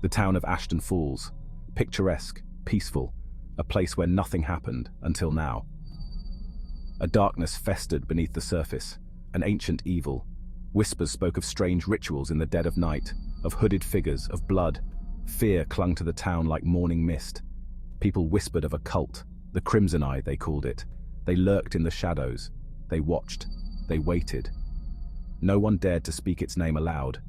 The town of Ashton Falls, picturesque, peaceful, a place where nothing happened until now. A darkness festered beneath the surface, an ancient evil. Whispers spoke of strange rituals in the dead of night, of hooded figures, of blood. Fear clung to the town like morning mist. People whispered of a cult, the Crimson Eye they called it. They lurked in the shadows. They watched. They waited. No one dared to speak its name aloud.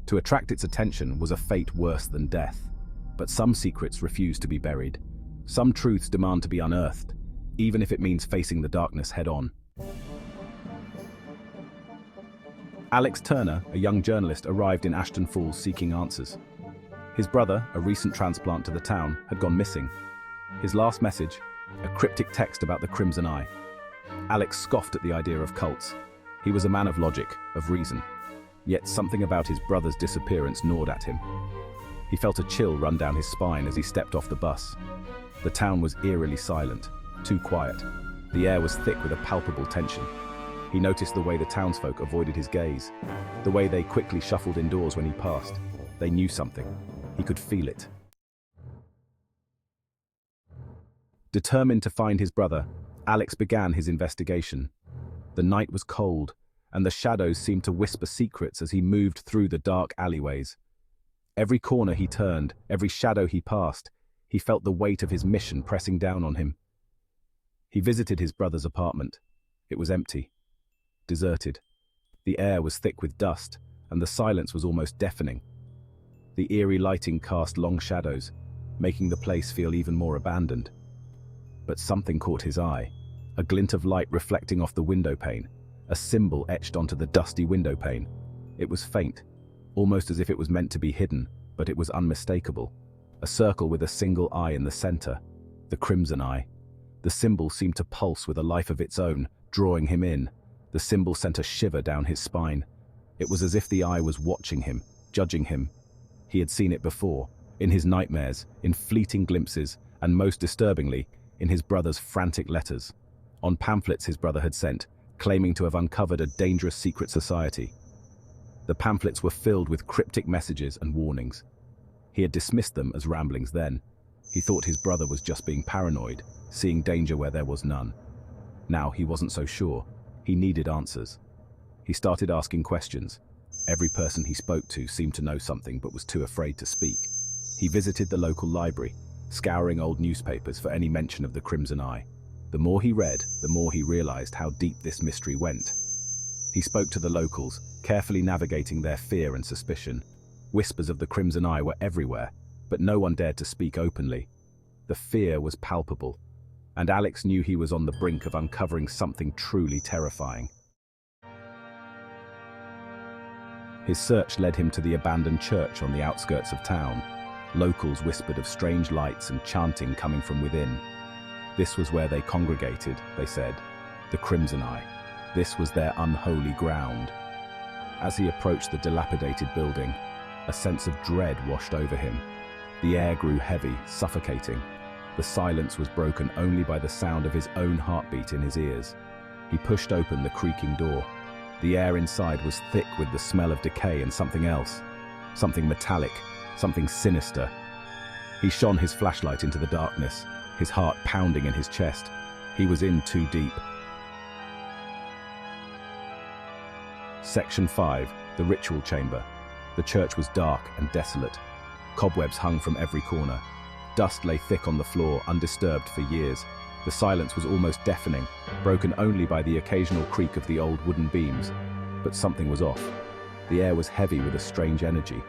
To attract its attention was a fate worse than death. But some secrets refuse to be buried. Some truths demand to be unearthed, even if it means facing the darkness head-on. Alex Turner, a young journalist, arrived in Ashton Falls seeking answers. His brother, a recent transplant to the town, had gone missing. His last message, a cryptic text about the Crimson Eye. Alex scoffed at the idea of cults. He was a man of logic, of reason. Yet something about his brother's disappearance gnawed at him. He felt a chill run down his spine as he stepped off the bus. The town was eerily silent, too quiet. The air was thick with a palpable tension. He noticed the way the townsfolk avoided his gaze, the way they quickly shuffled indoors when he passed. They knew something. He could feel it. Determined to find his brother, Alex began his investigation. The night was cold, and the shadows seemed to whisper secrets as he moved through the dark alleyways. Every corner he turned, every shadow he passed, he felt the weight of his mission pressing down on him. He visited his brother's apartment. It was empty, deserted. The air was thick with dust, and the silence was almost deafening. The eerie lighting cast long shadows, making the place feel even more abandoned. But something caught his eye, a glint of light reflecting off the window pane, a symbol etched onto the dusty window pane. It was faint, almost as if it was meant to be hidden, but it was unmistakable. A circle with a single eye in the center, the Crimson Eye. The symbol seemed to pulse with a life of its own, drawing him in. The symbol sent a shiver down his spine. It was as if the eye was watching him, judging him. He had seen it before, in his nightmares, in fleeting glimpses, and most disturbingly, in his brother's frantic letters. On pamphlets his brother had sent, claiming to have uncovered a dangerous secret society. The pamphlets were filled with cryptic messages and warnings. He had dismissed them as ramblings then. He thought his brother was just being paranoid, seeing danger where there was none. Now he wasn't so sure. He needed answers. He started asking questions. Every person he spoke to seemed to know something but was too afraid to speak. He visited the local library, scouring old newspapers for any mention of the Crimson Eye. The more he read, the more he realized how deep this mystery went. He spoke to the locals, carefully navigating their fear and suspicion. Whispers of the Crimson Eye were everywhere, but no one dared to speak openly. The fear was palpable, and Alex knew he was on the brink of uncovering something truly terrifying. His search led him to the abandoned church on the outskirts of town. Locals whispered of strange lights and chanting coming from within. This was where they congregated, they said, the Crimson Eye. This was their unholy ground. As he approached the dilapidated building, a sense of dread washed over him. The air grew heavy, suffocating. The silence was broken only by the sound of his own heartbeat in his ears. He pushed open the creaking door. The air inside was thick with the smell of decay and something else. Something metallic, something sinister. He shone his flashlight into the darkness, his heart pounding in his chest. He was in too deep. Section 5, the ritual chamber. The church was dark and desolate. Cobwebs hung from every corner. Dust lay thick on the floor, undisturbed for years. The silence was almost deafening, broken only by the occasional creak of the old wooden beams. But something was off. The air was heavy with a strange energy,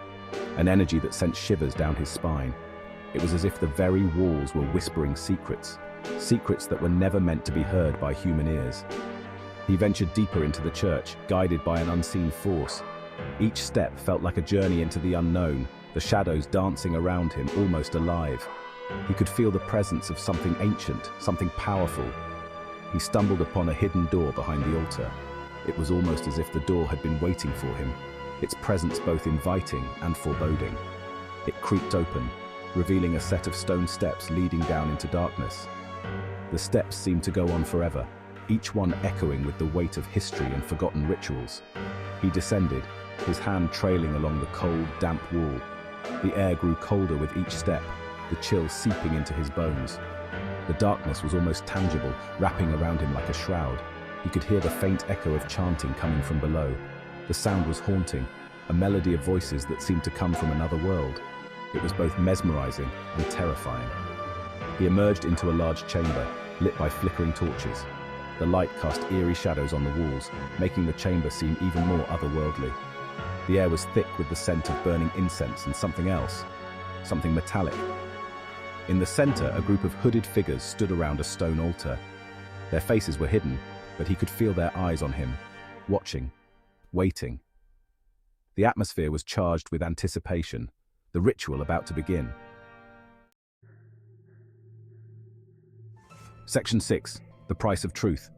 an energy that sent shivers down his spine. It was as if the very walls were whispering secrets, secrets that were never meant to be heard by human ears. He ventured deeper into the church, guided by an unseen force. Each step felt like a journey into the unknown, the shadows dancing around him, almost alive. He could feel the presence of something ancient, something powerful. He stumbled upon a hidden door behind the altar. It was almost as if the door had been waiting for him, its presence both inviting and foreboding. It creaked open, revealing a set of stone steps leading down into darkness. The steps seemed to go on forever, each one echoing with the weight of history and forgotten rituals. He descended, his hand trailing along the cold, damp wall. The air grew colder with each step, the chill seeping into his bones. The darkness was almost tangible, wrapping around him like a shroud. He could hear the faint echo of chanting coming from below. The sound was haunting, a melody of voices that seemed to come from another world. It was both mesmerizing and terrifying. He emerged into a large chamber, lit by flickering torches. The light cast eerie shadows on the walls, making the chamber seem even more otherworldly. The air was thick with the scent of burning incense and something else, something metallic. In the center, a group of hooded figures stood around a stone altar. Their faces were hidden, but he could feel their eyes on him, watching, waiting. The atmosphere was charged with anticipation, the ritual about to begin. Section 6. The Price of Truth.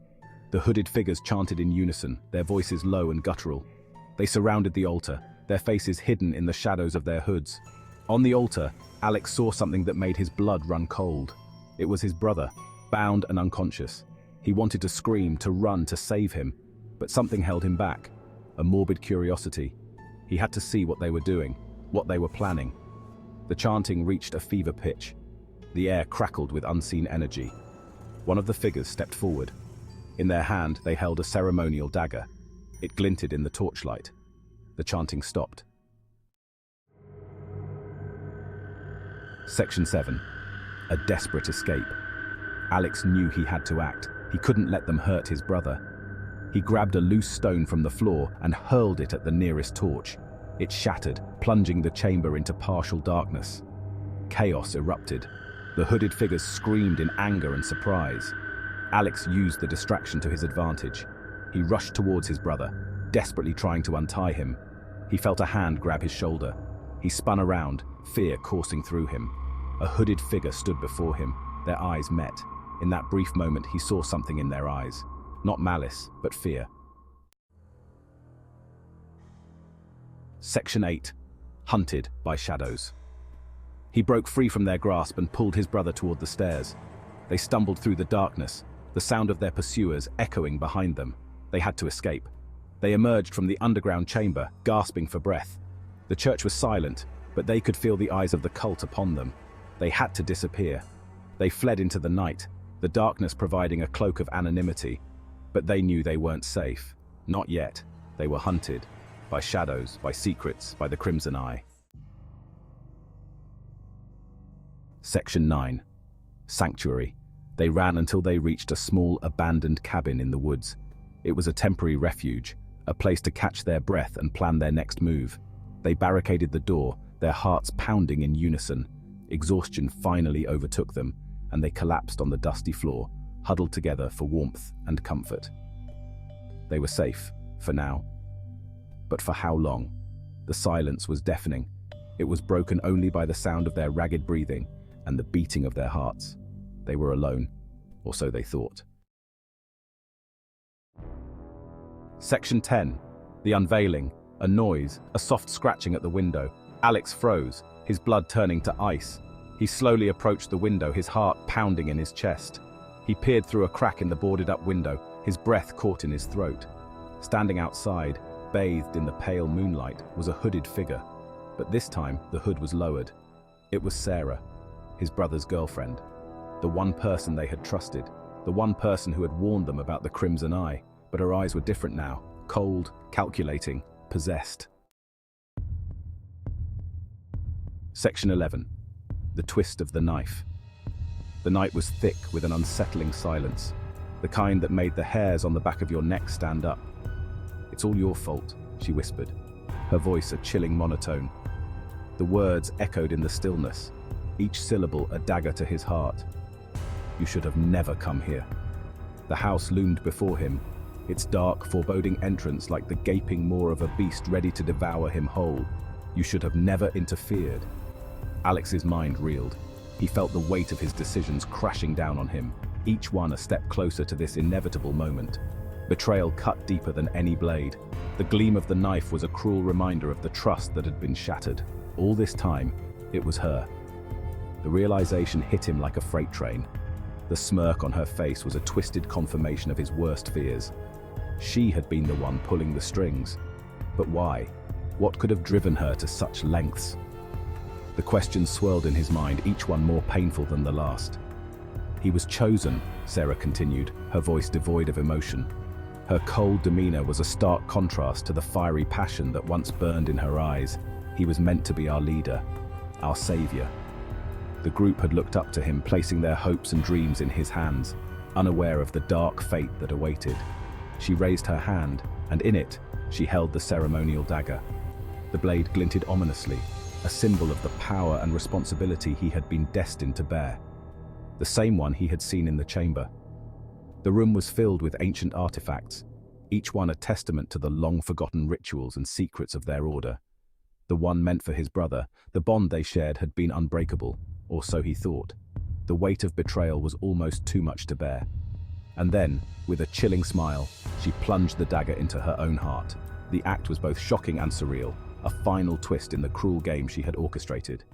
The hooded figures chanted in unison, their voices low and guttural. They surrounded the altar, their faces hidden in the shadows of their hoods. On the altar, Alex saw something that made his blood run cold. It was his brother, bound and unconscious. He wanted to scream, to run, to save him, but something held him back, a morbid curiosity. He had to see what they were doing, what they were planning. The chanting reached a fever pitch. The air crackled with unseen energy. One of the figures stepped forward. In their hand, they held a ceremonial dagger. It glinted in the torchlight. The chanting stopped. Section 7. A desperate escape. Alex knew he had to act. He couldn't let them hurt his brother. He grabbed a loose stone from the floor and hurled it at the nearest torch. It shattered, plunging the chamber into partial darkness. Chaos erupted. The hooded figures screamed in anger and surprise. Alex used the distraction to his advantage. He rushed towards his brother, desperately trying to untie him. He felt a hand grab his shoulder. He spun around, fear coursing through him. A hooded figure stood before him. Their eyes met. In that brief moment, he saw something in their eyes. Not malice, but fear. Section 8. Hunted by Shadows. He broke free from their grasp and pulled his brother toward the stairs. They stumbled through the darkness, the sound of their pursuers echoing behind them. They had to escape. They emerged from the underground chamber, gasping for breath. The church was silent, but they could feel the eyes of the cult upon them. They had to disappear. They fled into the night, the darkness providing a cloak of anonymity. But they knew they weren't safe. Not yet. They were hunted. By shadows, by secrets, by the Crimson Eye. Section 9. Sanctuary. They ran until they reached a small, abandoned cabin in the woods. It was a temporary refuge, a place to catch their breath and plan their next move. They barricaded the door, their hearts pounding in unison. Exhaustion finally overtook them, and they collapsed on the dusty floor, huddled together for warmth and comfort. They were safe, for now. But for how long? The silence was deafening. It was broken only by the sound of their ragged breathing and the beating of their hearts. They were alone, or so they thought. Section 10. The Unveiling. A noise, a soft scratching at the window. Alex froze, his blood turning to ice. He slowly approached the window, his heart pounding in his chest. He peered through a crack in the boarded-up window, his breath caught in his throat. Standing outside, bathed in the pale moonlight, was a hooded figure. But this time, the hood was lowered. It was Sarah, his brother's girlfriend. The one person they had trusted, the one person who had warned them about the Crimson Eye. But her eyes were different now, cold, calculating, possessed. Section 11. The Twist of the Knife. The night was thick with an unsettling silence, the kind that made the hairs on the back of your neck stand up. "It's all your fault," she whispered, her voice a chilling monotone. The words echoed in the stillness, each syllable a dagger to his heart. "You should have never come here." The house loomed before him, its dark, foreboding entrance like the gaping maw of a beast ready to devour him whole. You should have never interfered. Alex's mind reeled. He felt the weight of his decisions crashing down on him, each one a step closer to this inevitable moment. Betrayal cut deeper than any blade. The gleam of the knife was a cruel reminder of the trust that had been shattered. All this time, it was her. The realization hit him like a freight train. The smirk on her face was a twisted confirmation of his worst fears. She had been the one pulling the strings. But why? What could have driven her to such lengths? The questions swirled in his mind, each one more painful than the last. He was chosen, Sarah continued, her voice devoid of emotion. Her cold demeanor was a stark contrast to the fiery passion that once burned in her eyes. He was meant to be our leader, our savior. The group had looked up to him, placing their hopes and dreams in his hands, unaware of the dark fate that awaited. She raised her hand, and in it, she held the ceremonial dagger. The blade glinted ominously, a symbol of the power and responsibility he had been destined to bear. The same one he had seen in the chamber. The room was filled with ancient artifacts, each one a testament to the long-forgotten rituals and secrets of their order. The one meant for his brother, the bond they shared had been unbreakable, or so he thought. The weight of betrayal was almost too much to bear. And then, with a chilling smile, she plunged the dagger into her own heart. The act was both shocking and surreal, a final twist in the cruel game she had orchestrated.